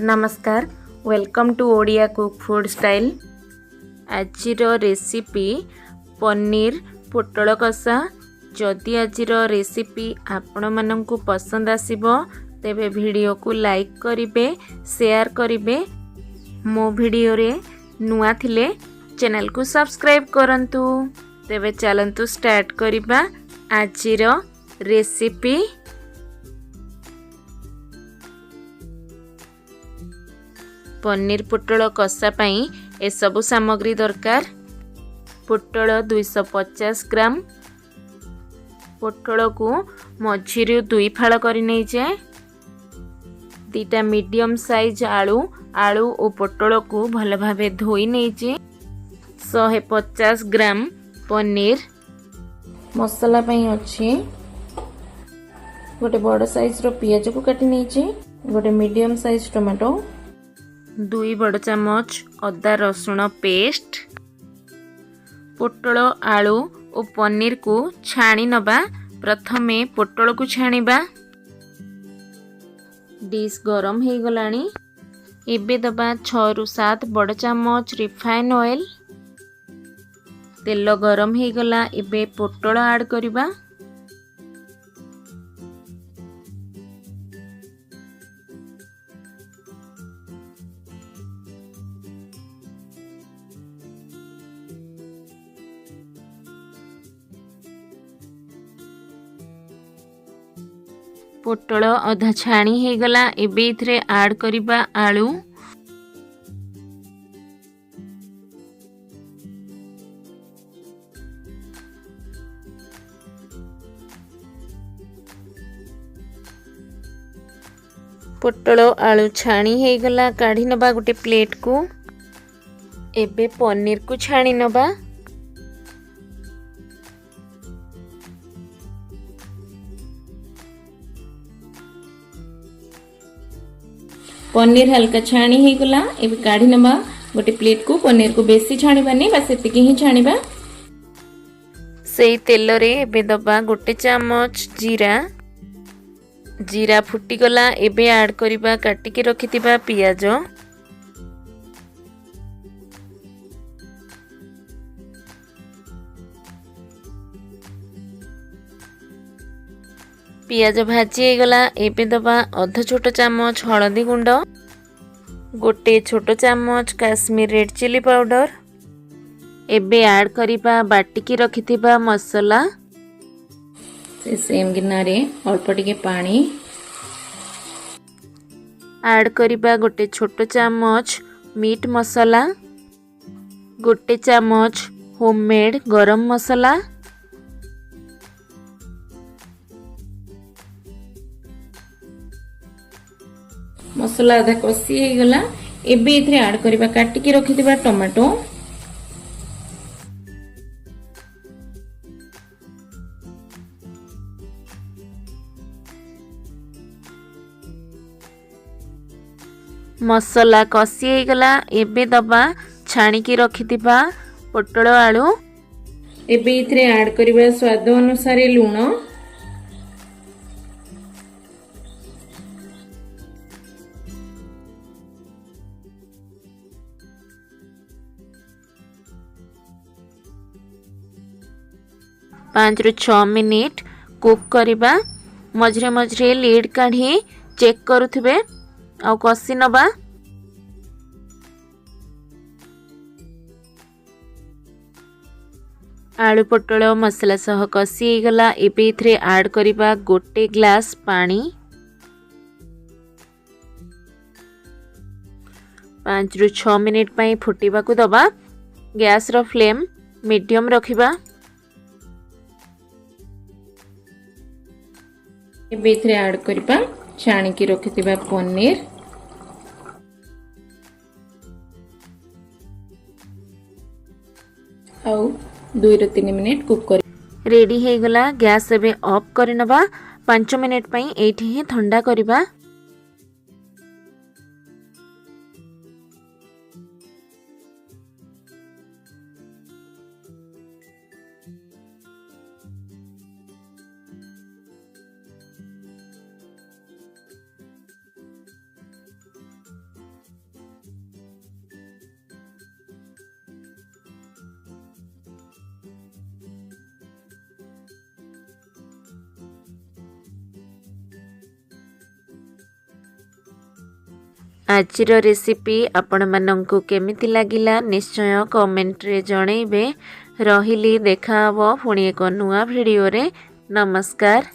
नमस्कार welcome to Odia cook food style. आजिर recipe paneer पोटल कषा। जदि आजिर रेसिपी आपण मानंकु पसंद आसिबो तेबे वीडियो को लाइक करिवे शेयर करिवे। मो वीडियो रे नुआ थिले चैनल को सब्सक्राइब करंतु। तेबे चलंतु स्टार्ट करिबा आजिर रेसिपी। पनीर पोटल कषा पाई ए सबु सामग्री दरकार। पोटल 250 ग्राम। पोटल को मझिरु 2 फाड़ करि नै जाय। 2टा मीडियम साइज आलू और पोटल को भल भाबे धोई नै जे। 150 ग्राम पनीर। मसाला पाई अछि गोटे बड़ साइज रो पियाज को काटि नै जे। गोटे मीडियम साइज टमाटो। 2 बड़ चामच अदा रसुण पेस्ट। पोटल आलू और पनीर को छाणी नबा। प्रथमे पोटल को छाणीबा। डिश गरम हो गलानी। एबे दबा 6 रु 7 बड़ चामच रिफाइन ऑयल। तेल गरम हो गला। एबे पोटल ऐड करिबा। पोटल अधा छाणी हो गला। एबे इथरे ऐड करिबा आलू। पोटल आलू छाणी हो गला। काढ़ी नबा गोटे प्लेट को। एबे पनीर को छाणी नबा। पनीर हल्का छाणी हो गला। एबे काढ़ी नबा गोटे प्लेट को। पनीर को बेसी छाणीबानी बस एतिकी ही छाणीबा। सेई तेल रे एबे दबा गोटे चामच जीरा। जीरा फुटी गला। एबे ऐड करिबा काटी के रखितिबा पियाज। पियाज भाजी गला। एबे दबा अध छोट चामच हळदी गुंड। गोटे छोट चामच काश्मीर रेड चिली पाउडर। एबे ऐड करिबा बाटिकी रखिथिबा मसाला। से सेम गिना रे अल्प टिके पानी ऐड करिबा। गोटे छोट चामच मीट मसाला। गोटे चामच होममेड गरम मसाला। मसाला आधा कषी हो गला। एबे इथरे ऐड करिबा काटी के रखिथिबा टमाटो। मसाला कषी हो गला। एबे दबा छाणी के रखिथिबा पोटल आलू। एबे इथरे ऐड करिबा स्वाद अनुसार लूण। पाँच रु 6 मिनिट कुक करिबा। मझरे मझरे लीड काढ़ी चेक करुथिबे आ कसी नबा। आलू पोटल मसाला सह कसी गला। एबे इथरे ऐड करिबा गोटे ग्लास पानी। 5 रु 6 मिनिट पई फुटीबा को दबा। गैस रो फ्लेम मीडियम रखिबा। एबे इथरे ऐड करिबा छाणी की रखिथिबा पनीर। आउ 2 रु 3 मिनिट कुक करी रेडी हो गला। गैस एबे ऑफ करि नबा। 5 मिनिट पई एठी ही ठंडा करिबा। आजिर रेसिपी आपण मानंकु केमिति लागिला निश्चय कमेंट रे जणैबे। रहिली देखा हबो पुणी एक नुआ भिडियो रे। नमस्कार।